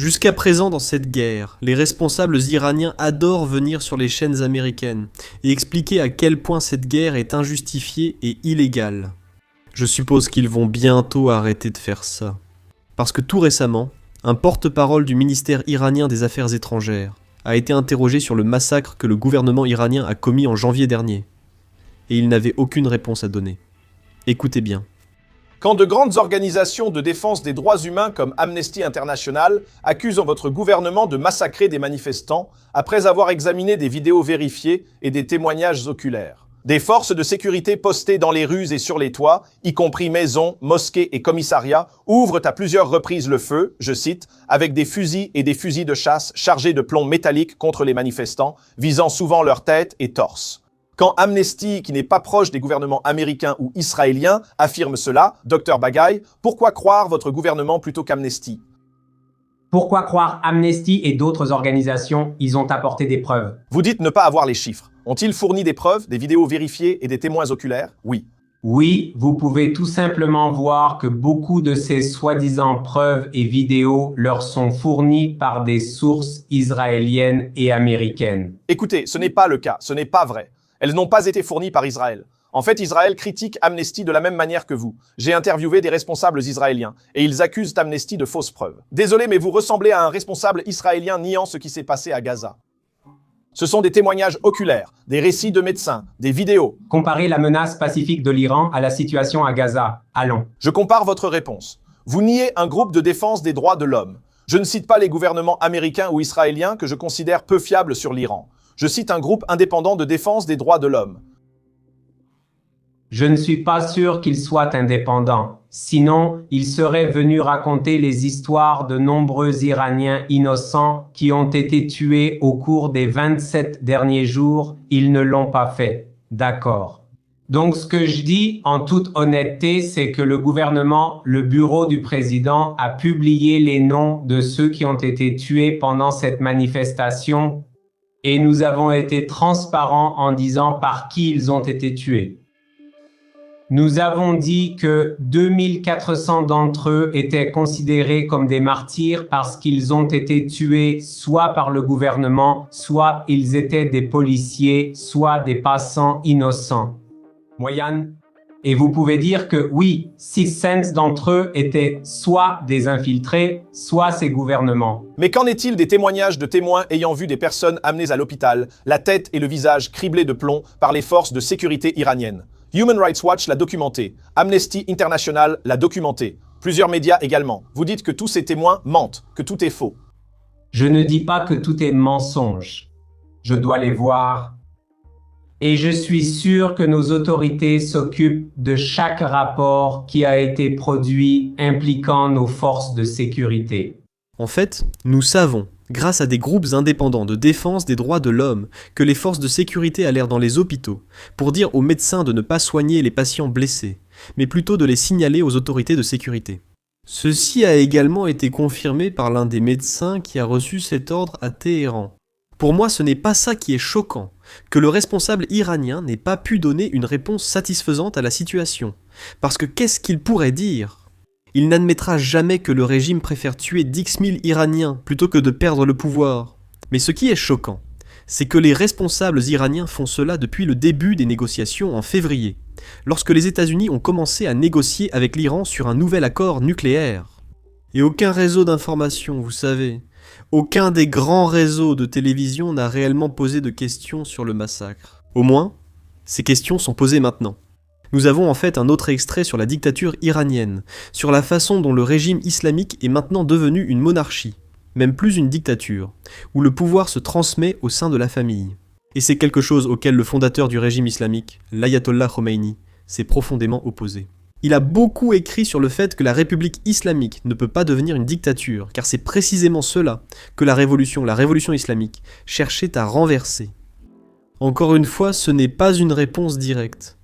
Jusqu'à présent dans cette guerre, les responsables iraniens adorent venir sur les chaînes américaines et expliquer à quel point cette guerre est injustifiée et illégale. Je suppose qu'ils vont bientôt arrêter de faire ça. Parce que tout récemment, un porte-parole du ministère iranien des Affaires étrangères a été interrogé sur le massacre que le gouvernement iranien a commis en janvier dernier. Et il n'avait aucune réponse à donner. Écoutez bien. Quand de grandes organisations de défense des droits humains comme Amnesty International accusent votre gouvernement de massacrer des manifestants après avoir examiné des vidéos vérifiées et des témoignages oculaires. Des forces de sécurité postées dans les rues et sur les toits, y compris maisons, mosquées et commissariats, ouvrent à plusieurs reprises le feu, je cite, avec des fusils et des fusils de chasse chargés de plomb métallique contre les manifestants, visant souvent leur tête et torse. Quand Amnesty, qui n'est pas proche des gouvernements américains ou israéliens, affirme cela, Dr Bagaï, pourquoi croire votre gouvernement plutôt qu'Amnesty? Pourquoi croire Amnesty et d'autres organisations? Ils ont apporté des preuves. Vous dites ne pas avoir les chiffres. Ont-ils fourni des preuves, des vidéos vérifiées et des témoins oculaires? Oui. Oui, vous pouvez tout simplement voir que beaucoup de ces soi-disant preuves et vidéos leur sont fournies par des sources israéliennes et américaines. Écoutez, ce n'est pas le cas, ce n'est pas vrai. Elles n'ont pas été fournies par Israël. En fait, Israël critique Amnesty de la même manière que vous. J'ai interviewé des responsables israéliens et ils accusent Amnesty de fausses preuves. Désolé, mais vous ressemblez à un responsable israélien niant ce qui s'est passé à Gaza. Ce sont des témoignages oculaires, des récits de médecins, des vidéos. Comparez la menace pacifique de l'Iran à la situation à Gaza. Allons. Je compare votre réponse. Vous niez un groupe de défense des droits de l'homme. Je ne cite pas les gouvernements américains ou israéliens que je considère peu fiables sur l'Iran. Je cite un groupe indépendant de défense des droits de l'homme. Je ne suis pas sûr qu'il soit indépendant. Sinon, il serait venu raconter les histoires de nombreux Iraniens innocents qui ont été tués au cours des 27 derniers jours. Ils ne l'ont pas fait. D'accord. Donc ce que je dis en toute honnêteté, c'est que le gouvernement, le bureau du président, a publié les noms de ceux qui ont été tués pendant cette manifestation et nous avons été transparents en disant par qui ils ont été tués. Nous avons dit que 2400 d'entre eux étaient considérés comme des martyrs parce qu'ils ont été tués soit par le gouvernement, soit ils étaient des policiers, soit des passants innocents. Moyenne. Et vous pouvez dire que oui, 600 d'entre eux étaient soit des infiltrés, soit ces gouvernements. Mais qu'en est-il des témoignages de témoins ayant vu des personnes amenées à l'hôpital, la tête et le visage criblés de plomb par les forces de sécurité iraniennes? Human Rights Watch l'a documenté, Amnesty International l'a documenté, plusieurs médias également. Vous dites que tous ces témoins mentent, que tout est faux. Je ne dis pas que tout est mensonge. Je dois les voir. Et je suis sûr que nos autorités s'occupent de chaque rapport qui a été produit impliquant nos forces de sécurité. En fait, nous savons, grâce à des groupes indépendants de défense des droits de l'homme, que les forces de sécurité allèrent dans les hôpitaux pour dire aux médecins de ne pas soigner les patients blessés, mais plutôt de les signaler aux autorités de sécurité. Ceci a également été confirmé par l'un des médecins qui a reçu cet ordre à Téhéran. Pour moi, ce n'est pas ça qui est choquant, que le responsable iranien n'ait pas pu donner une réponse satisfaisante à la situation. Parce que qu'est-ce qu'il pourrait dire ? Il n'admettra jamais que le régime préfère tuer 10 000 Iraniens plutôt que de perdre le pouvoir. Mais ce qui est choquant, c'est que les responsables iraniens font cela depuis le début des négociations en février, lorsque les États-Unis ont commencé à négocier avec l'Iran sur un nouvel accord nucléaire. Et aucun réseau d'information, vous savez, aucun des grands réseaux de télévision n'a réellement posé de questions sur le massacre. Au moins, ces questions sont posées maintenant. Nous avons en fait un autre extrait sur la dictature iranienne, sur la façon dont le régime islamique est maintenant devenu une monarchie, même plus une dictature, où le pouvoir se transmet au sein de la famille. Et c'est quelque chose auquel le fondateur du régime islamique, l'ayatollah Khomeini, s'est profondément opposé. Il a beaucoup écrit sur le fait que la République islamique ne peut pas devenir une dictature, car c'est précisément cela que la révolution islamique, cherchait à renverser. Encore une fois, ce n'est pas une réponse directe.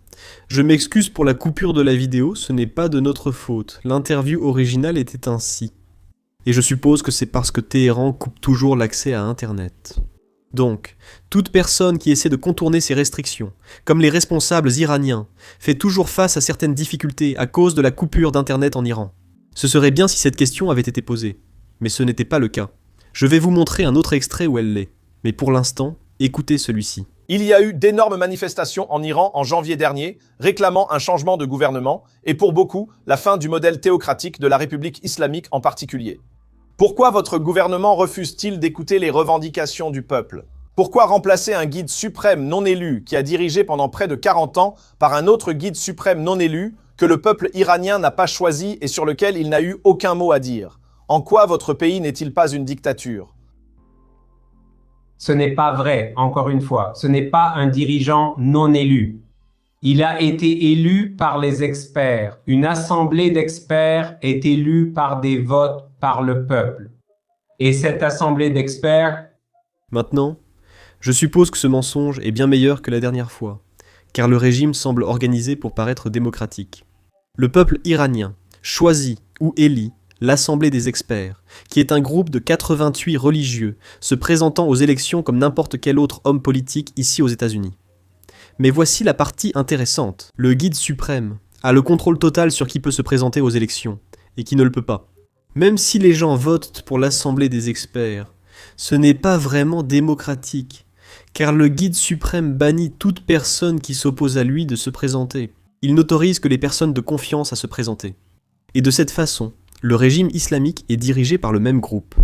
Je m'excuse pour la coupure de la vidéo, ce n'est pas de notre faute, l'interview originale était ainsi. Et je suppose que c'est parce que Téhéran coupe toujours l'accès à Internet. Donc, toute personne qui essaie de contourner ces restrictions, comme les responsables iraniens, fait toujours face à certaines difficultés à cause de la coupure d'Internet en Iran. Ce serait bien si cette question avait été posée. Mais ce n'était pas le cas. Je vais vous montrer un autre extrait où elle l'est. Mais pour l'instant, écoutez celui-ci. Il y a eu d'énormes manifestations en Iran en janvier dernier, réclamant un changement de gouvernement, et pour beaucoup, la fin du modèle théocratique de la République islamique en particulier. Pourquoi votre gouvernement refuse-t-il d'écouter les revendications du peuple? Pourquoi remplacer un guide suprême non élu qui a dirigé pendant près de 40 ans par un autre guide suprême non élu que le peuple iranien n'a pas choisi et sur lequel il n'a eu aucun mot à dire? En quoi votre pays n'est-il pas une dictature? Ce n'est pas vrai, encore une fois. Ce n'est pas un dirigeant non élu. Il a été élu par les experts. Une assemblée d'experts est élue par des votes par le peuple. Et cette assemblée d'experts... Maintenant, je suppose que ce mensonge est bien meilleur que la dernière fois, car le régime semble organisé pour paraître démocratique. Le peuple iranien choisit ou élit l'Assemblée des experts, qui est un groupe de 88 religieux se présentant aux élections comme n'importe quel autre homme politique ici aux États-Unis. Mais voici la partie intéressante. Le guide suprême a le contrôle total sur qui peut se présenter aux élections, et qui ne le peut pas. Même si les gens votent pour l'Assemblée des experts, ce n'est pas vraiment démocratique, car le guide suprême bannit toute personne qui s'oppose à lui de se présenter. Il n'autorise que les personnes de confiance à se présenter. Et de cette façon, le régime islamique est dirigé par le même groupe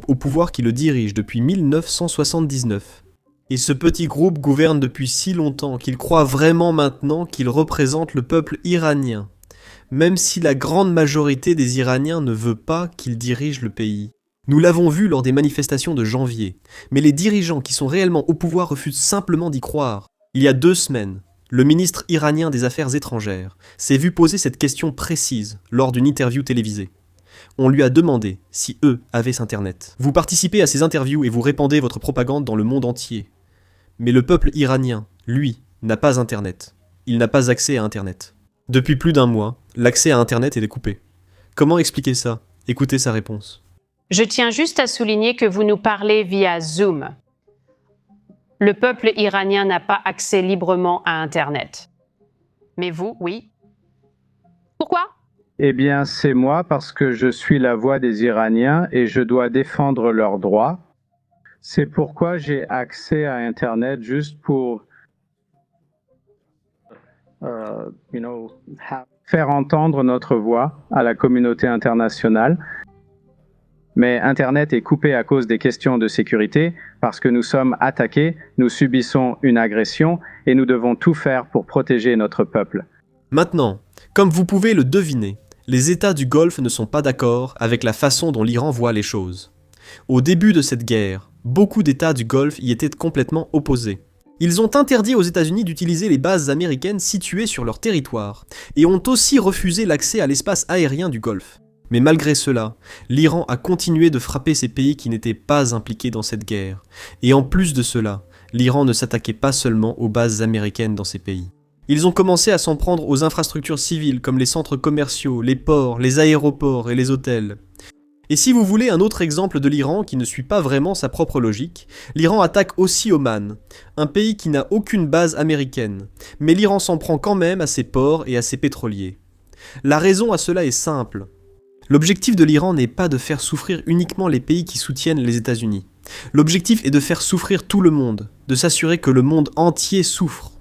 au pouvoir qui le dirige depuis 1979. Et ce petit groupe gouverne depuis si longtemps qu'il croit vraiment maintenant qu'il représente le peuple iranien, même si la grande majorité des Iraniens ne veut pas qu'il dirige le pays. Nous l'avons vu lors des manifestations de janvier, mais les dirigeants qui sont réellement au pouvoir refusent simplement d'y croire. Il y a 2 semaines, le ministre iranien des Affaires étrangères s'est vu poser cette question précise lors d'une interview télévisée. On lui a demandé si eux avaient Internet. Vous participez à ces interviews et vous répandez votre propagande dans le monde entier. Mais le peuple iranien, lui, n'a pas Internet. Il n'a pas accès à Internet. Depuis plus d'1 mois, l'accès à Internet est coupé. Comment expliquer ça? Écoutez sa réponse. Je tiens juste à souligner que vous nous parlez via Zoom. Le peuple iranien n'a pas accès librement à Internet. Mais vous, oui. Pourquoi? Eh bien, c'est moi parce que je suis la voix des Iraniens et je dois défendre leurs droits. C'est pourquoi j'ai accès à Internet juste pour faire entendre notre voix à la communauté internationale. Mais Internet est coupé à cause des questions de sécurité, parce que nous sommes attaqués, nous subissons une agression et nous devons tout faire pour protéger notre peuple. Maintenant, comme vous pouvez le deviner, les États du Golfe ne sont pas d'accord avec la façon dont l'Iran voit les choses. Au début de cette guerre, beaucoup d'États du Golfe y étaient complètement opposés. Ils ont interdit aux États-Unis d'utiliser les bases américaines situées sur leur territoire, et ont aussi refusé l'accès à l'espace aérien du Golfe. Mais malgré cela, l'Iran a continué de frapper ces pays qui n'étaient pas impliqués dans cette guerre. Et en plus de cela, l'Iran ne s'attaquait pas seulement aux bases américaines dans ces pays. Ils ont commencé à s'en prendre aux infrastructures civiles comme les centres commerciaux, les ports, les aéroports et les hôtels. Et si vous voulez un autre exemple de l'Iran qui ne suit pas vraiment sa propre logique, l'Iran attaque aussi Oman, un pays qui n'a aucune base américaine, mais l'Iran s'en prend quand même à ses ports et à ses pétroliers. La raison à cela est simple. L'objectif de l'Iran n'est pas de faire souffrir uniquement les pays qui soutiennent les États-Unis. L'objectif est de faire souffrir tout le monde, de s'assurer que le monde entier souffre.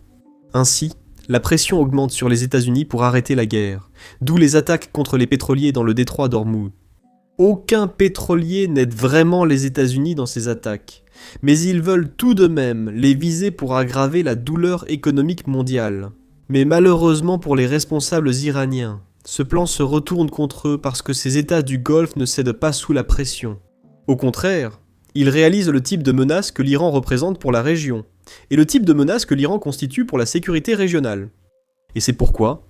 Ainsi, la pression augmente sur les États-Unis pour arrêter la guerre, d'où les attaques contre les pétroliers dans le détroit d'Ormuz. Aucun pétrolier n'aide vraiment les États-Unis dans ces attaques, mais ils veulent tout de même les viser pour aggraver la douleur économique mondiale. Mais malheureusement pour les responsables iraniens, ce plan se retourne contre eux parce que ces États du Golfe ne cèdent pas sous la pression. Au contraire, ils réalisent le type de menace que l'Iran représente pour la région, et le type de menace que l'Iran constitue pour la sécurité régionale. Et c'est pourquoi,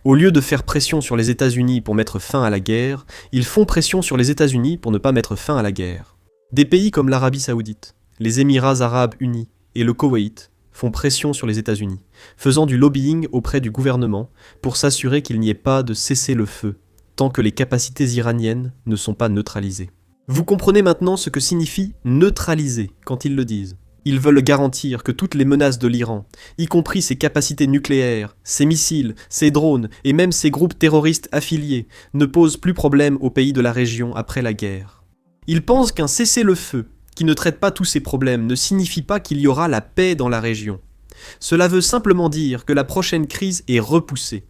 au lieu de faire pression sur les États-Unis pour mettre fin à la guerre, ils font pression sur les États-Unis pour ne pas mettre fin à la guerre. Des pays comme l'Arabie Saoudite, les Émirats Arabes Unis et le Koweït font pression sur les États-Unis, faisant du lobbying auprès du gouvernement pour s'assurer qu'il n'y ait pas de cessez-le-feu, tant que les capacités iraniennes ne sont pas neutralisées. Vous comprenez maintenant ce que signifie neutraliser quand ils le disent. Ils veulent garantir que toutes les menaces de l'Iran, y compris ses capacités nucléaires, ses missiles, ses drones et même ses groupes terroristes affiliés, ne posent plus problème aux pays de la région après la guerre. Ils pensent qu'un cessez-le-feu, qui ne traite pas tous ces problèmes, ne signifie pas qu'il y aura la paix dans la région. Cela veut simplement dire que la prochaine crise est repoussée.